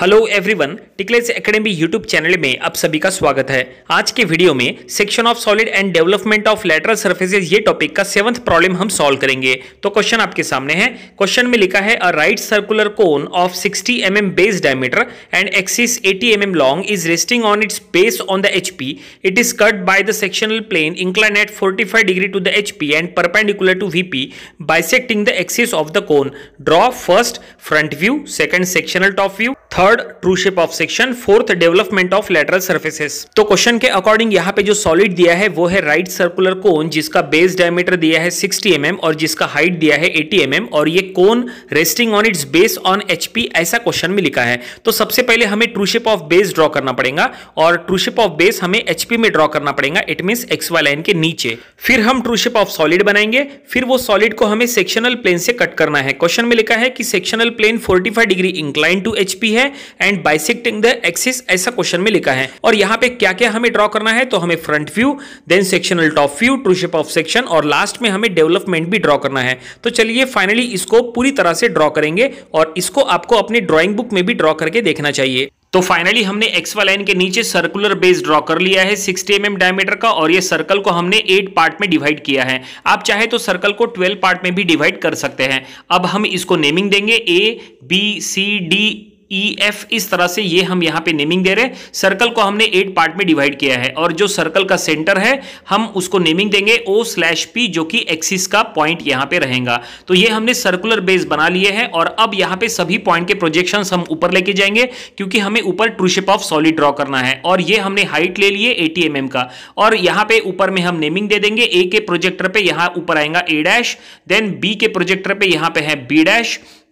Hello everyone, टिकलेट्स academy YouTube channel में आप सभी का स्वागत है। आज के वीडियो में section of solid and development of lateral surfaces ये टॉपिक का 7th प्रॉब्लम हम सॉल्व करेंगे। तो क्वेश्चन आपके सामने है। क्वेश्चन में लिखा है a right circular cone of 60 mm base diameter and axis 80 mm long is resting on its base on the HP. It is cut by the sectional plane inclined at 45 degree to the HP and perpendicular to VP bisecting the axis of the cone. Draw first front view, second sectional top view, third true shape of section, fourth development of lateral surfaces. तो question के according यहाँ पे जो solid दिया है वो है right circular कोन जिसका बेस डायमीटर दिया है 60 mm और जिसका हाइट दिया है 80 mm और ये cone resting on its base on HP ऐसा क्वेश्चन में लिखा है. तो सबसे पहले हमें true shape of base draw करना पड़ेगा और ट्रू शेप ऑफ बेस हमें HP में ड्रॉ करना पड़ेगा. इट मींस XY लाइन के नीचे. फिर हम ट्रू शेप ऑफ सॉलिड बनाएंगे. फिर वो सॉलिड को हमें सेक्शनल प्लेन से कट करना है. क्वेश्चन में लिखा है कि sectional plane 45 degree incline to HP है एंड बाइसेक्टिंग द एक्सिस ऐसा क्वेश्चन में लिखा है. और यहां पे क्या क्या हमें ड्रॉ करना है, तो हमें front view, then sectional top view, true shape of section और लास्ट में हमें डेवलपमेंट भी ड्रॉ करना है. तो चलिए फाइनली इसको पूरी तरह से ड्रॉ करेंगे और इसको आपको अपनी ड्राइंग बुक में भी ड्रॉ करके देखना चाहिए. तो फाइनली हमने XY लाइन के नीचे सर्कुलर बेस ड्रॉ कर लिया है 60 mm डायमीटर का और ये सर्कल को हमने 8 पार्ट में डिवाइड किया है. आप चाहे तो सर्कल को 12 पार्ट में भी डिवाइड कर सकते हैं. अब हम इसको नेमिंग देंगे ABCD EF इस तरह से ये हम यहां पे नेमिंग दे रहे हैं. सर्कल को हमने 8 पार्ट में डिवाइड किया है और जो सर्कल का सेंटर है हम उसको नेमिंग देंगे O/P जो कि एक्सिस का पॉइंट यहां पे रहेगा. तो ये हमने सर्कुलर बेस बना लिए हैं और अब यहां पे सभी पॉइंट के प्रोजेक्शंस हम ऊपर लेके जाएंगे क्योंकि हमें ऊपर true shape of solid draw करना है. और ये हमने हाइट ले लिए 80 mm का और यहां पे ऊपर में हम नेमिंग दे देंगे. A के प्रोजेक्टर पे यहां ऊपर आएगा A', देन B के प्रोजेक्टर पे यहां पे है B',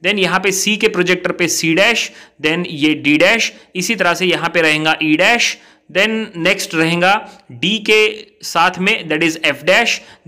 देन यहां पे C के प्रोजेक्टर पे C', देन ये D', इसी तरह से यहां पे रहेगा E', देन नेक्स्ट रहेगा D के साथ में दैट इज F',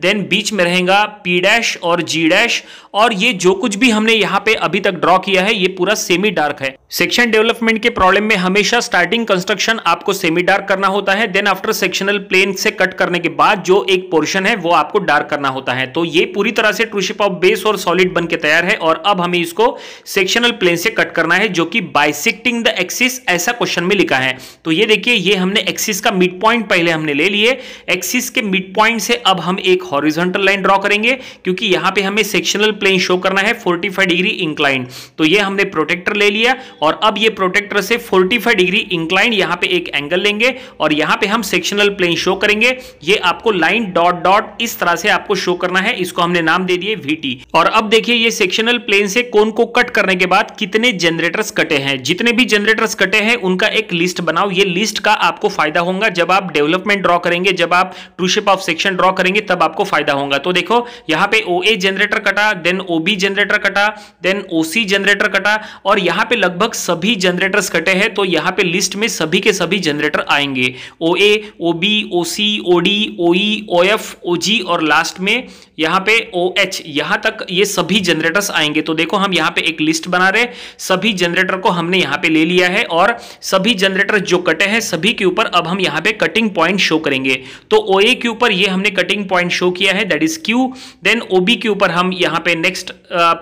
देन बीच में रहेगा P' और G'. और ये जो कुछ भी हमने यहां पे अभी तक ड्रॉ किया है ये पूरा सेमी डार्क है. सेक्शन डेवलपमेंट के प्रॉब्लम में हमेशा स्टार्टिंग कंस्ट्रक्शन आपको सेमी डार्क करना होता है, देन आफ्टर सेक्शनल प्लेन से कट करने के बाद जो एक पोर्शन है वो आपको डार्क करना होता है. तो ये पूरी तरह से ट्रू शेप ऑफ बेस और सॉलिड बन के तैयार है और अब हमें इसको सेक्शनल प्लेन से कट करना है जो कि बाइसेक्टिंग द एक्सिस ऐसा क्वेश्चन में लिखा है. तो ये देखिए ये हमने एक्सिस का मिड पॉइंट पहले हमने ले लिए. एक्सिस के मिड पॉइंट से अब हम एक हॉरिजॉन्टल लाइन ड्रॉ करेंगे क्योंकि यहां पे हमें सेक्शनल प्लेन शो करना है 45 डिग्री इंक्लाइन. तो ये हमने प्रोटेक्टर ले लिया और अब ये प्रोटेक्टर से 45 डिग्री इंक्लाइन यहां पे एक एंगल लेंगे और यहां पे हम सेक्शनल प्लेन शो करेंगे. ये आपको लाइन डॉट डॉट इस तरह से आपको शो करना है. इसको हमने नाम दे दिए VT. और अब देखिए ये सेक्शनल प्लेन से कोन को कट करने के बाद कितने जनरेटर्स कटे हैं. जितने भी जनरेटर्स कटे हैं उनका एक लिस्ट बनाओ. ये लिस्ट का आपको फायदा होगा जब आप डेवलपमेंट ड्रॉ करेंगे, जब आप true shape of section draw करेंगे तब आपको फायदा होगा. तो देखो यहां पे OA जनरेटर कटा, देन OB जनरेटर कटा, देन OC जनरेटर कटा और यहां पे लगभग सभी जनरेटर्स कटे हैं. तो यहां पे लिस्ट में सभी के सभी जनरेटर आएंगे. OA, OB, OC, OD, OE, OF, OG और लास्ट में यहां पे OH, यहां तक ये सभी जनरेटर्स आएंगे. तो देखो हम यहां पे एक लिस्ट बना रहे. सभी जनरेटर को हमने यहां पे ले लिया है और सभी जनरेटर जो कटे हैं सभी के ऊपर अब हम यहां पे कटिंग पॉइंट शो करेंगे. तो OA के ऊपर ये हमने कटिंग पॉइंट शो किया है that is Q. Then OB के ऊपर हम यहां पे नेक्स्ट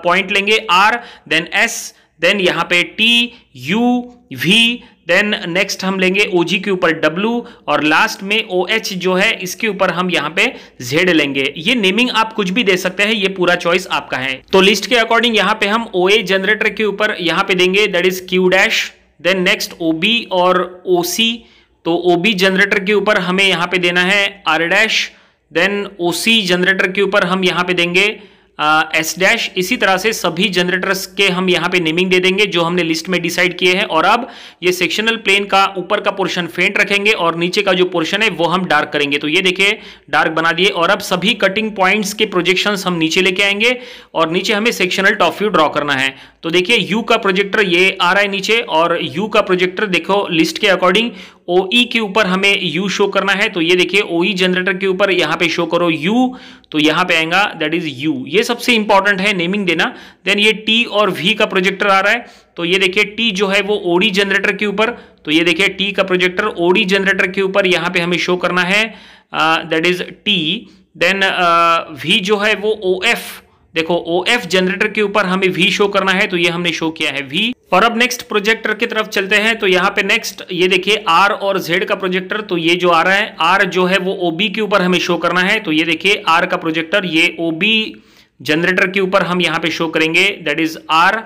पॉइंट लेंगे R, देन S, देन यहां पे T, U, V, then next हम लेंगे OG के ऊपर W और लास्ट में OH जो है इसके ऊपर हम यहां पे Z लेंगे. ये नेमिंग आप कुछ भी दे सकते हैं, ये पूरा चॉइस आपका है. तो लिस्ट के अकॉर्डिंग यहां पे हम OA जनरेटर के ऊपर यहां पे देंगे that is Q', then next OB और OC. तो OB जनरेटर के ऊपर हमें यहां पे देना है R', देन OC जनरेटर के ऊपर हम यहां पे देंगे S'. इसी तरह से सभी जनरेटर्स के हम यहां पे नेमिंग दे देंगे जो हमने लिस्ट में डिसाइड किए हैं. और अब ये सेक्शनल प्लेन का ऊपर का पोर्शन फेंट रखेंगे और नीचे का जो पोर्शन है वो हम डार्क करेंगे. तो ये देखिए डार्क बना दिए और अब सभी कटिंग पॉइंट्स के प्रोजेक्शंस हम नीचे लेके आएंगे और नीचे हमें सेक्शनल टॉप व्यू ड्रॉ करना है. तो देखिए U का प्रोजेक्टर ये आ रहा है नीचे और U का प्रोजेक्टर देखो लिस्ट के अकॉर्डिंग OE के ऊपर हमें U शो करना है. तो ये देखिए OE जनरेटर के ऊपर यहां पे शो करो U, तो यहां पे आएगा दैट इज U. ये सबसे इंपॉर्टेंट है नेमिंग देना. देन ये T और V का प्रोजेक्टर आ रहा है. तो ये देखिए T जो है वो OD जनरेटर के ऊपर. तो ये देखिए T का प्रोजेक्टर OD जनरेटर के ऊपर यहां पे हमें शो करना है that is T. Then V जो है वो OF, देखो OF जनरेटर के ऊपर हमें V शो करना है. तो ये हमने शो किया है V. और अब नेक्स्ट प्रोजेक्टर की तरफ चलते हैं। तो यहाँ पे नेक्स्ट ये देखिए R और Z का प्रोजेक्टर। तो ये जो आ रहा है R जो है वो OB के ऊपर हमें शो करना है। तो ये देखिए R का प्रोजेक्टर ये OB जनरेटर के ऊपर हम यहाँ पे शो करेंगे, दैट इज R।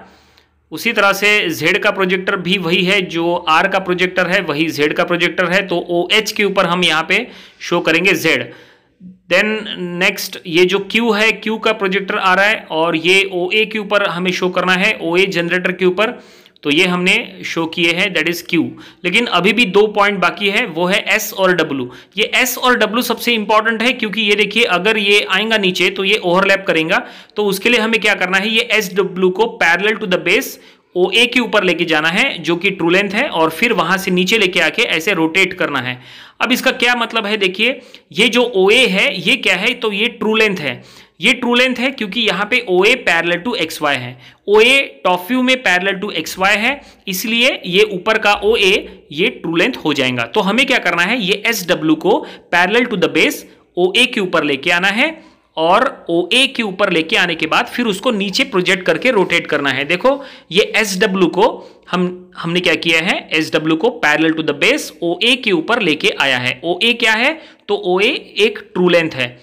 उसी तरह से Z का प्रोजेक्टर भी वही है, जो R का प्रोजेक्टर है वही Z का प्रोजेक्टर है। तो OH के ऊपर हम यहाँ पे शो करेंगे Z। देन नेक्स्ट ये जो Q है, Q का प्रोजेक्टर आ रहा है और ये OA के ऊपर हमें शो करना है, OA जनरेटर के ऊपर। तो ये हमने शो किए हैं, दैट इज Q। लेकिन अभी भी 2 पॉइंट बाकी है, वो है S और W। ये S और W सबसे इंपॉर्टेंट है, क्योंकि ये देखिए अगर ये आएगा नीचे तो ये ओवरलैप करेगा। तो उसके लिए हमें क्या करना है, ये SW को parallel to the base OA के ऊपर लेके जाना है, जो कि ट्रू लेंथ है, और फिर वहां से नीचे लेके आके ऐसे रोटेट करना है। अब इसका क्या मतलब है, देखिए ये जो OA है ये क्या है, तो ये ट्रू लेंथ है। ये ट्रू लेंथ है क्योंकि यहाँ पे OA पैरेलल टू XY है, OA टॉप व्यू में पैरेलल टू XY है, इसलिए ये ऊपर का OA ये ट्रू लेंथ हो जाएगा। तो हमें क्या करना है, ये SW को parallel to the base OA के ऊपर लेके आना है, और OA के ऊपर लेके आने के बाद फिर उसको नीचे प्रोजेक्ट करके रोटेट करना है। देखो ये SW को हमने क्या किया है, SW को parallel to the base OA के ऊपर लेके आया है। OA क्या है, तो OA एक ट्रू लेंथ है।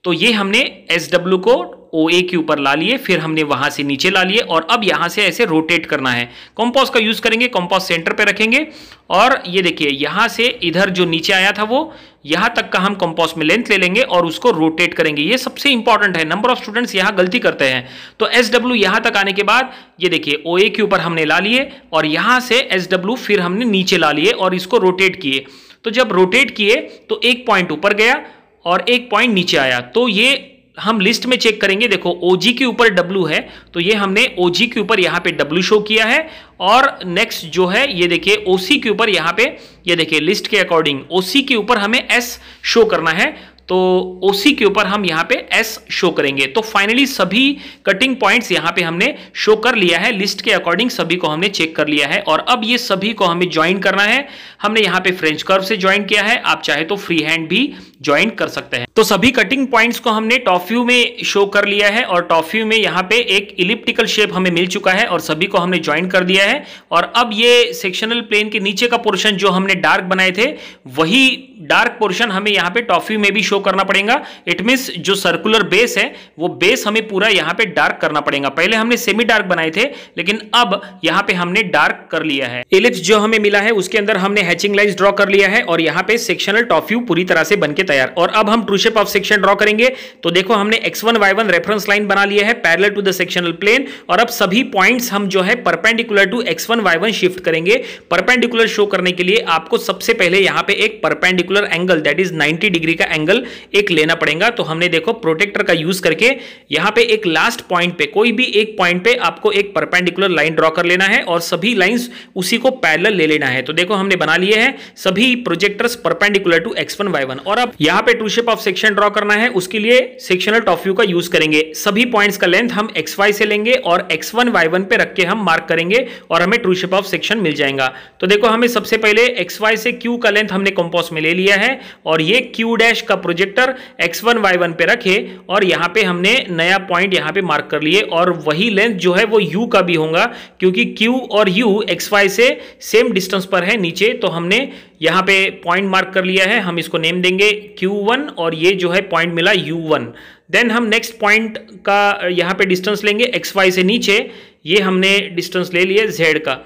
तो ये हमने SW को OA के ऊपर ला लिए, फिर हमने वहां से नीचे ला लिए, और अब यहां से ऐसे रोटेट करना है। कंपास का यूज करेंगे, कंपास सेंटर पे रखेंगे, और ये देखिए यहां से इधर जो नीचे आया था वो यहां तक का हम कंपास में लेंथ ले लेंगे और उसको रोटेट करेंगे। ये सबसे इंपॉर्टेंट है, नंबर ऑफ स्टूडेंट्स यहां गलती करते हैं। तो SW यहां तक आने के बाद ये देखिए OA के ऊपर हमने ला लिए, और यहां से SW फिर हमने नीचे ला लिए और इसको रोटेट किए। तो जब रोटेट किए तो एक पॉइंट ऊपर गया और एक पॉइंट नीचे आया। तो ये हम लिस्ट में चेक करेंगे, देखो OG के ऊपर W है, तो ये हमने OG के ऊपर यहाँ पे W शो किया है, और नेक्स्ट जो है ये देखिए OC के ऊपर यहाँ पे ये देखिए लिस्ट के अकॉर्डिंग OC के ऊपर हमें S शो करना है। तो OC के ऊपर हम यहाँ पे S शो करेंगे। तो फाइनली सभी कटिंग पॉइंट्स यहाँ पे हमने शो कर लिया है, लिस्ट के अकॉर्डिंग सभी को हमने चेक कर लिया है। और अब ये सभी को हमें ज्वाइन करना है। हमने यहाँ पे फ्रेंच कर्व से ज्वाइन किया है, आप चाहे तो फ्री हैंड भी ज्वाइन कर सकते हैं। तो सभी कटिंग पॉइंट्स को हमने टॉप व्यू में शो कर लिया है, और टॉप व्यू में यहाँ पे एक इलिप्टिकल शेप हमें मिल चुका है, और सभी को हमने ज्वाइन कर दिया है। और अब ये सेक्शनल प्लेन के नीचे का पोर्शन जो हमने डार्क बनाए थे, वही डार्क पोर्शन हमें यहाँ पे टॉप व्यू में भी शो करना पड़ेगा। इट मींस जो सर्कुलर बेस है वो बेस हमें पूरा यहाँ पे डार्क करना पड़ेगा। पहले हमने सेमी डार्क बनाए थे, लेकिन अब यहाँ पे हमने डार्क कर लिया है। एलिप्स जो हमें मिला है उसके अंदर हमने हैचिंग लाइंस ड्रॉ कर लिया है, और यहाँ पे सेक्शनल टॉप व्यू पूरी तरह से बनके तैयार। और अब हम true shape of section draw करेंगे। तो देखो हमने x1 y1 रेफरेंस लाइन बना लिया है parallel to the sectional plane, और अब सभी पॉइंट्स हम जो है perpendicular to x1 y1 shift करेंगे। परपेंडिकुलर शो करने के लिए आपको सबसे पहले यहाँ पे एक perpendicular angle that is 90 degree का एंगल एक लेना पड़ेगा। तो हमने देखो प्रोटेक्टर का यूज करके यहाँ पे एक लास्ट पॉइंट पे, कोई भी एक पॉइंट पे आपको एक परपेंडिकुलर लाइन ड्रॉ कर लेना है, और सभी लाइंस उसी को पैरेलल ले लेना है। तो देखो हमने बना लिए हैं सभी projectors perpendicular to x1 y1। और अब यहाँ पे true shape of section draw करना है, उसके लिए सेक्शनल टॉप व्यू का यूज करेंगे। सभी पॉइंट्स का लेंथ हम xy से लेंगे और x1 y1 पे रख के हम मार्क करेंगे, और हमें ट्रू शेप ऑफ सेक्शन मिल जाएगा। तो देखो हमें सबसे पहले xy से q का लेंथ हमने कंपास में ले लिया है, और ये q डैश का प्रोजेक्टर x1 y1 पे रखे, और यहाँ पे हमने नया पॉइंट यहाँ पे मार्क कर लिए, और वही लेंथ जो है वो u का भी होगा, क्योंकि q और u xy से सेम डिस्टेंस पर है नीचे। तो हमने यहाँ पे पॉइंट मार्क कर लिया है, हम इसको नेम देंगे q1, और ये जो है पॉइंट मिला u1। देन हम नेक्स्ट पॉइंट का यहाँ पे डिस्टेंस लेंगे xy से नीचे, ये हमने डिस्टेंस ले लिए z का।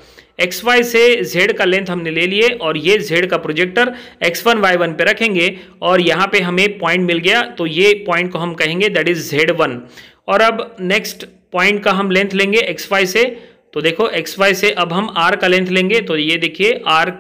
xy से z का लेंथ हमने ले लिए, और ये z का प्रोजेक्टर x1 y1 पे रखेंगे, और यहाँ पे हमें पॉइंट मिल गया। तो ये पॉइंट को हम कहेंगे दैट इज z1। और अब नेक्स्ट पॉइंट का हम लेंथ लेंगे xy से। तो देखो xy से अब हम r का लेंथ लेंगे। तो ये देखिए r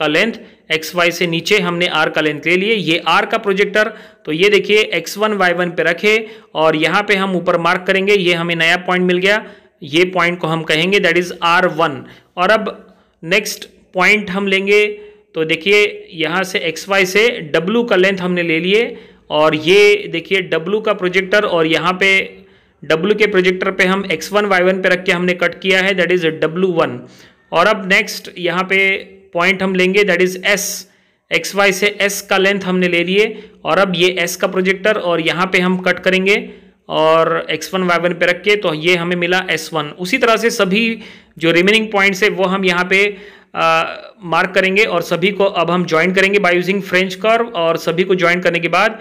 का लेंथ xy से नीचे हमने r का लेंथ ले लिए, ये r का प्रोजेक्टर। तो ये देखिए x1 y1 पे रखे, और यहाँ पे हम ऊपर मार्क करेंगे, ये हमें नया पॉइंट मिल गया, ये पॉइंट को हम कहेंगे दैट इज r1। और अब नेक्स्ट पॉइंट हम लेंगे। तो देखिए यहाँ से xy से w का लेंथ हमने ले लिए, और ये देखिए w का प्रोजेक्टर, और यहाँ पे w के प्रोजेक्टर पे हम x1 y1 पे रख के हमने कट किया है दैट इज w1। और अब नेक्स्ट यहाँ पे पॉइंट हम लेंगे दैट इज s। xy से s का लेंथ हमने ले लिए, और अब ये s का प्रोजेक्टर, और यहाँ पे हम कट करेंगे, और x1 y1 पे रख के, तो ये हमें मिला s1। उसी तरह से सभी जो रिमेनिंग पॉइंट्स है वो हम यहाँ पे मार्क करेंगे और सभी को अब हम ज्वाइन करेंगे बाय यूजिंग फ्रेंच कर्व। और सभी को ज्वाइन करने के बाद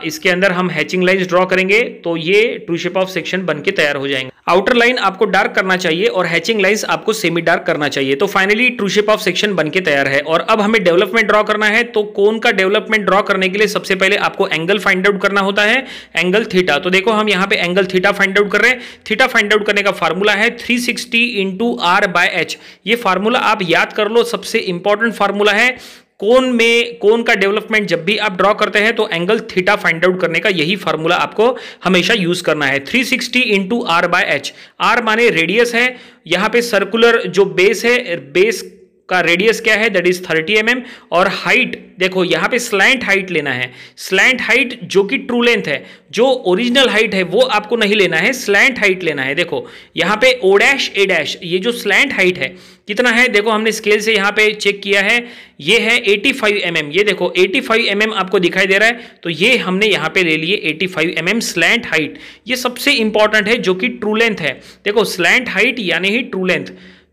इसके अंदर हम हैचिंग लाइंस ड्रॉ करेंगे, तो ये ट्रू शेप ऑफ सेक्शन बन के तैयार हो जाएंगे। आउटर लाइन आपको डार्क करना चाहिए और हैचिंग लाइंस आपको सेमी डार्क करना चाहिए। तो finally true shape of section बन के तैयार है। और अब हमें डेवलपमेंट ड्रॉ करना है। तो कोन का डेवलपमेंट ड्रॉ करने के लिए सबसे पहले आपको एंगल फाइंड आउट करना होता है, एंगल थीटा। तो देखो हम यहाँ पे एंगल थीटा फाइंड आउट कर रहे हैं। थीटा फाइंड आउट करने का फार्मूला है 360 इंटू R/H। ये फार्मूला आप याद कर लो, सबसे इंपॉर्टेंट फार्मूला है। कोन का डेवलपमेंट जब भी आप ड्रॉ करते हैं तो एंगल थीटा फाइंड आउट करने का यही फार्मूला आपको हमेशा यूज करना है। 360 इंटू R/H। R माने रेडियस है, यहां पे सर्कुलर जो बेस है, बेस का रेडियस क्या है, दैट इज 30 mm। और हाइट देखो यहाँ पे स्लैंट हाइट लेना है, स्लैंट हाइट जो कि ट्रू लेंथ है। जो ओरिजिनल हाइट है वो आपको नहीं लेना है, स्लैंट हाइट लेना है। देखो यहाँ पे O', A', ये जो स्लैंट हाइट है कितना है, देखो हमने स्केल से यहाँ पे चेक किया है, ये है 85 mm। ये देखो 85 mm आपको दिखाई दे रहा है, तो ये हमने यहाँ पे ले लिए 85 mm स्लैंट हाइट। ये सबसे इंपॉर्टेंट है जो कि ट्रू लेंथ है। देखो स्लैंट हाइट यानी ही ट्रू लेंथ,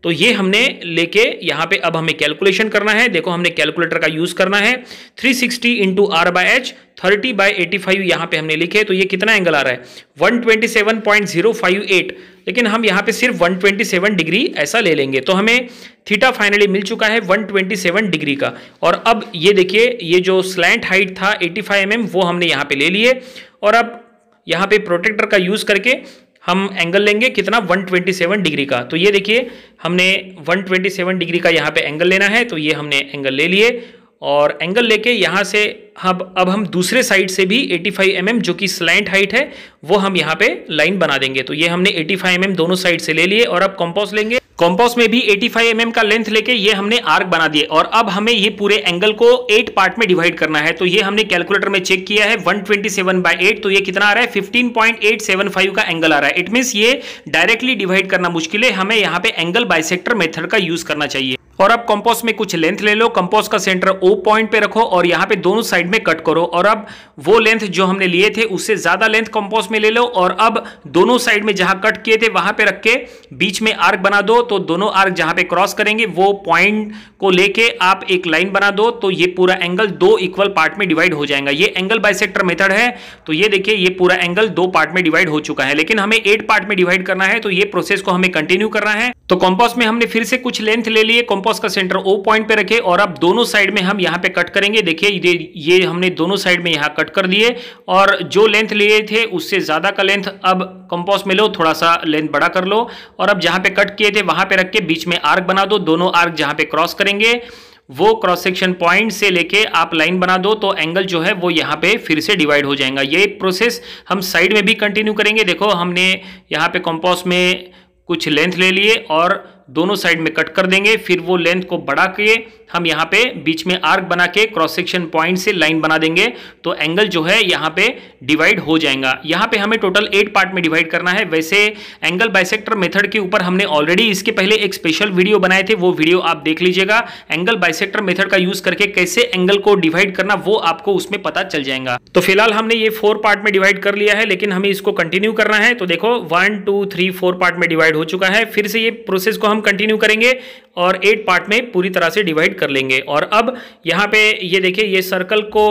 तो ये हमने लेके यहाँ पे अब हमें कैलकुलेशन करना है। देखो हमने कैलकुलेटर का यूज करना है। 360 इंटू R/H, 30/85 यहाँ पे हमने लिखे, तो ये कितना एंगल आ रहा है 127.058। लेकिन हम यहाँ पे सिर्फ 127 डिग्री ऐसा ले लेंगे, तो हमें थीटा फाइनली मिल चुका है 127 डिग्री का। और अब ये देखिए, ये जो स्लैंट हाइट था 85 mm वो हमने यहाँ पे ले लिए। और अब यहाँ पे प्रोटेक्टर का यूज करके हम एंगल लेंगे कितना 127 डिग्री का। तो ये देखिए हमने 127 डिग्री का यहाँ पे एंगल लेना है, तो ये हमने एंगल ले लिए। और एंगल लेके यहाँ से अब हम दूसरे साइड से भी 85 mm जो कि स्लैंट हाइट है वो हम यहाँ पे लाइन बना देंगे। तो ये हमने 85 mm दोनों साइड से ले लिए। और अब कंपास लेंगे, कंपास में भी 85 mm का लेंथ लेके ये हमने आर्क बना दिए। और अब हमें ये पूरे एंगल को 8 पार्ट में डिवाइड करना है। तो ये हमने कैलकुलेटर में चेक किया है 127/8, तो ये कितना आ रहा है 15.875 का एंगल आ रहा है। इट मींस ये डायरेक्टली डिवाइड करना मुश्किल है, हमें यहाँ पे एंगल बाइसेक्टर मेथड का यूज करना चाहिए। और अब कंपास में कुछ लेंथ ले लो, कंपास का सेंटर O पॉइंट पे रखो और यहाँ पे दोनों साइड में कट करो। और अब वो लेंथ जो हमने लिए थे उससे ज्यादा लेंथ कंपास में ले लो और अब दोनों साइड में जहां कट किए थे वहां पे रख के बीच में आर्क बना दो। तो दोनों आर्क जहां पे क्रॉस करेंगे वो पॉइंट को लेके आप एक लाइन बना दो, तो ये पूरा एंगल 2 इक्वल पार्ट में डिवाइड हो जाएगा। ये एंगल बाइसेक्टर मेथड है। तो ये देखिए ये पूरा एंगल 2 पार्ट में डिवाइड हो चुका है, लेकिन हमें 8 पार्ट में डिवाइड करना है, तो ये प्रोसेस को हमें कंटिन्यू करना है। तो कंपास में हमने फिर से कुछ लेंथ ले लिए, कंपास का सेंटर O पॉइंट पे रखे और अब दोनों साइड में हम यहाँ पे कट करेंगे। देखिए ये हमने दोनों साइड में यहाँ कट कर दिए और जो लेंथ लिए थे उससे ज्यादा का लेंथ अब कंपास में लो, थोड़ा सा लेंथ बड़ा कर लो। और अब जहां पे कट किए थे वहां पे रख के बीच में आर्क बना दो। दोनों आर्क जहां पे क्रॉस करेंगे वो क्रॉस सेक्शन पॉइंट से लेके आप लाइन बना दो, तो एंगल जो है वो यहाँ पे फिर से डिवाइड हो जाएगा। ये प्रोसेस हम साइड में भी कंटिन्यू करेंगे। देखो हमने यहाँ पे कंपास में कुछ लेंथ ले लिए और दोनों साइड में कट कर देंगे, फिर वो लेंथ को बढ़ा के हम यहाँ पे बीच में आर्क बना के क्रॉस सेक्शन पॉइंट से लाइन बना देंगे, तो एंगल जो है यहाँ पे डिवाइड हो जाएगा। यहाँ पे हमें टोटल 8 पार्ट में डिवाइड करना है। वैसे एंगल बाइसेक्टर मेथड के ऊपर हमने ऑलरेडी इसके पहले एक स्पेशल वीडियो बनाए थे, वो वीडियो आप देख लीजिएगा। एंगल बाइसेक्टर मेथड का यूज करके कैसे एंगल को डिवाइड करना वो आपको उसमें पता चल जाएगा। तो फिलहाल हमने ये 4 पार्ट में डिवाइड कर लिया है, लेकिन हमें इसको कंटिन्यू करना है। तो देखो 1 2 3 4 पार्ट में डिवाइड हो चुका है। फिर से ये प्रोसेस को हम कंटिन्यू करेंगे और 8 पार्ट में पूरी तरह से डिवाइड कर लेंगे। और अब यहाँ पे ये देखिए ये सर्कल को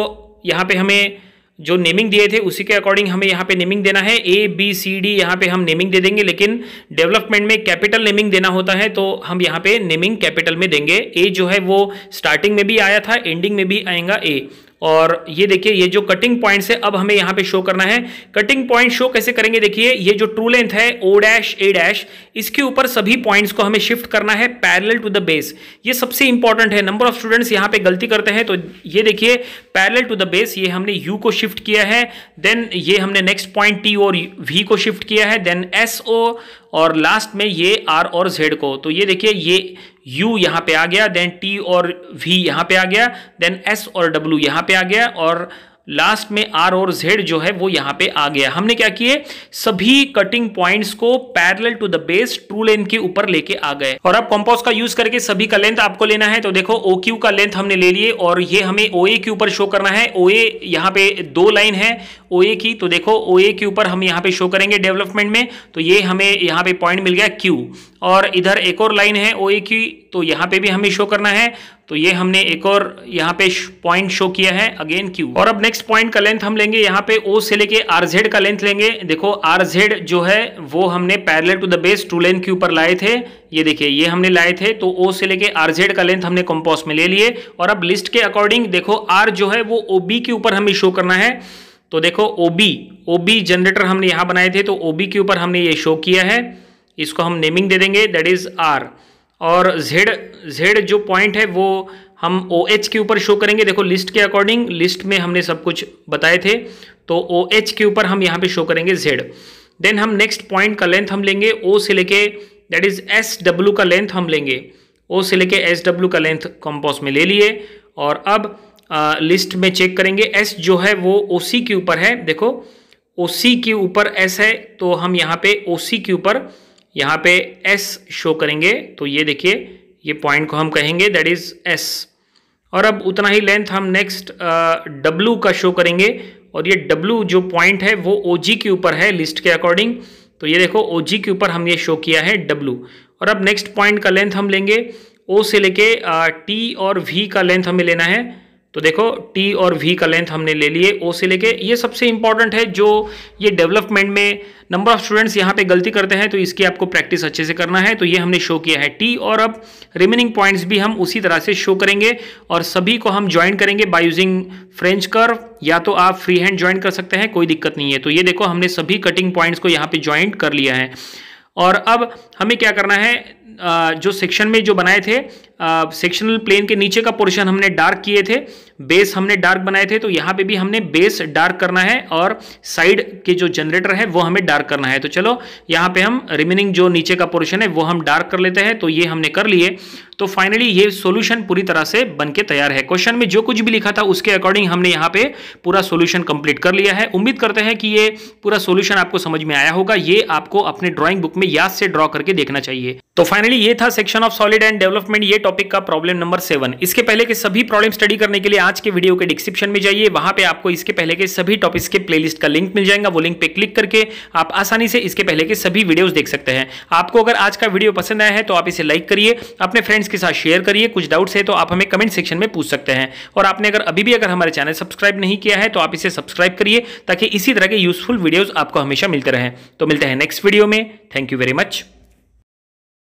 यहाँ पे हमें जो नेमिंग दिए थे उसी के अकॉर्डिंग हमें यहाँ पे नेमिंग देना है। ABCD यहाँ पे हम नेमिंग दे देंगे, लेकिन डेवलपमेंट में कैपिटल नेमिंग देना होता है, तो हम यहाँ पे नेमिंग कैपिटल में देंगे। A जो है वो स्टार्टिंग में भी आया था, एंडिंग में भी आएगा A। और ये देखिए ये जो कटिंग पॉइंट्स है अब हमें यहाँ पे शो करना है। कटिंग पॉइंट शो कैसे करेंगे, देखिए ये जो ट्रू लेंथ है O', A', इसके ऊपर सभी पॉइंट्स को हमें शिफ्ट करना है पैरेलल टू द बेस। ये सबसे इंपॉर्टेंट है, नंबर ऑफ स्टूडेंट्स यहाँ पे गलती करते हैं। तो ये देखिए पैरेलल टू द बेस, ये हमने U को शिफ्ट किया है, देन ये हमने नेक्स्ट पॉइंट T और V को शिफ्ट किया है, देन SO और लास्ट में ये R और Z को। तो ये देखिए ये U यहाँ पे आ गया, देन T और V यहाँ पे आ गया, देन S और W यहाँ पे आ गया और लास्ट में आर और जेड जो है वो यहाँ पे आ गया। हमने क्या किए, सभी कटिंग पॉइंट्स को parallel to the base true length के ऊपर लेके आ गए। और अब कंपास का यूज करके सभी का लेंथ आपको लेना है। तो देखो ओ क्यू का लेंथ हमने ले लिए और ये हमें ओ ए के ऊपर शो करना है। ओ ए यहाँ पे 2 लाइन है ओ ए की, तो देखो ओ ए के ऊपर हम यहाँ पे शो करेंगे डेवलपमेंट में, तो ये हमें यहाँ पे पॉइंट मिल गया क्यू। और इधर एक और लाइन है ओ ए की, तो यहाँ पे भी हमें शो करना है, तो ये हमने एक और यहाँ पे पॉइंट शो किया है अगेन क्यू। और अब नेक्स्ट पॉइंट का लेंथ हम लेंगे, यहाँ पे ओ से लेके आर जेड का लेंथ लेंगे। देखो आर जेड जो है वो हमने parallel to the base true length के ऊपर लाए थे, ये देखिए ये हमने लाए थे। तो ओ से लेके आर जेड का लेंथ हमने कंपास में ले लिए। और अब लिस्ट के अकॉर्डिंग देखो आर जो है वो ओ बी के ऊपर हमें शो करना है। तो देखो ओ बी जनरेटर हमने यहाँ बनाए थे, तो ओ बी के ऊपर हमने ये शो किया है, इसको हम नेमिंग दे देंगे, दैट इज आर। और जेड जो पॉइंट है वो हम ओ एच के ऊपर शो करेंगे। देखो लिस्ट के अकॉर्डिंग, लिस्ट में हमने सब कुछ बताए थे, तो ओ एच के ऊपर हम यहाँ पे शो करेंगे जेड। देन हम नेक्स्ट पॉइंट का लेंथ हम लेंगे ओ से लेके, दैट इज एस डब्ल्यू का लेंथ हम लेंगे। ओ से लेके एस डब्ल्यू का लेंथ कंपास में ले लिए। और अब लिस्ट में चेक करेंगे, एस जो है वो ओ सी के ऊपर है। देखो ओ सी के ऊपर एस है, तो हम यहाँ पे ओ सी के ऊपर यहाँ पे एस शो करेंगे। तो ये देखिए ये पॉइंट को हम कहेंगे दैट इज एस। और अब उतना ही लेंथ हम नेक्स्ट डब्लू का शो करेंगे। और ये डब्लू जो पॉइंट है वो ओ जी के ऊपर है लिस्ट के अकॉर्डिंग, तो ये देखो ओ जी के ऊपर हम ये शो किया है डब्लू। और अब नेक्स्ट पॉइंट का लेंथ हम लेंगे ओ से लेके टी और वी का लेंथ हमें लेना है। तो देखो टी और वी का लेंथ हमने ले लिए ओ से लेके। ये सबसे इंपॉर्टेंट है, जो ये डेवलपमेंट में नंबर ऑफ स्टूडेंट्स यहाँ पे गलती करते हैं, तो इसकी आपको प्रैक्टिस अच्छे से करना है। तो ये हमने शो किया है टी, और अब रिमेनिंग पॉइंट्स भी हम उसी तरह से शो करेंगे और सभी को हम ज्वाइन करेंगे बाय यूजिंग फ्रेंच कर्व, या तो आप फ्री हैंड ज्वाइन कर सकते हैं, कोई दिक्कत नहीं है। तो ये देखो हमने सभी कटिंग पॉइंट्स को यहाँ पे ज्वाइंट कर लिया है। और अब हमें क्या करना है, जो सेक्शन में जो बनाए थे, सेक्शनल प्लेन के नीचे का पोर्शन हमने डार्क किए थे, बेस हमने डार्क बनाए थे, तो यहाँ पे भी हमने बेस डार्क करना है और साइड के जो जनरेटर है वो हमें डार्क करना है। तो चलो यहाँ पे हम रिमेनिंग जो नीचे का पोर्शन है वो हम डार्क कर लेते हैं। तो ये हमने कर लिए। तो फाइनली ये सॉल्यूशन पूरी तरह से बनके तैयार है। क्वेश्चन में जो कुछ भी लिखा था उसके अकॉर्डिंग हमने यहाँ पे पूरा सॉल्यूशन कंप्लीट कर लिया है। उम्मीद करते हैं कि ये पूरा सॉल्यूशन आपको समझ में आया होगा। ये आपको अपने ड्राइंग बुक में याद से ड्रॉ करके देखना चाहिए। तो फाइनली ये था section of solid and development, ये टॉपिक का प्रॉब्लम नंबर 7। इसके पहले के सभी प्रॉब्लम स्टडी करने के लिए आज के वीडियो के डिस्क्रिप्शन में जाइए, वहां पे आपको इसके पहले के सभी टॉपिक्स के प्लेलिस्ट का लिंक मिल जाएगा। वो लिंक पे क्लिक करके आप आसानी से इसके पहले के सभी वीडियोस देख सकते हैं। आपको अगर आज का वीडियो पसंद आया है तो आप इसे लाइक करिए, अपने फ्रेंड्स के साथ शेयर करिए। कुछ डाउट्स है तो आप हमें कमेंट सेक्शन में पूछ सकते हैं। और आपने अगर हमारे चैनल सब्सक्राइब नहीं किया है तो आप इसे सब्सक्राइब करिए, ताकि इसी तरह के यूजफुल वीडियोस आपको हमेशा मिलते रहें। तो मिलते हैं नेक्स्ट वीडियो में। Thank you very much.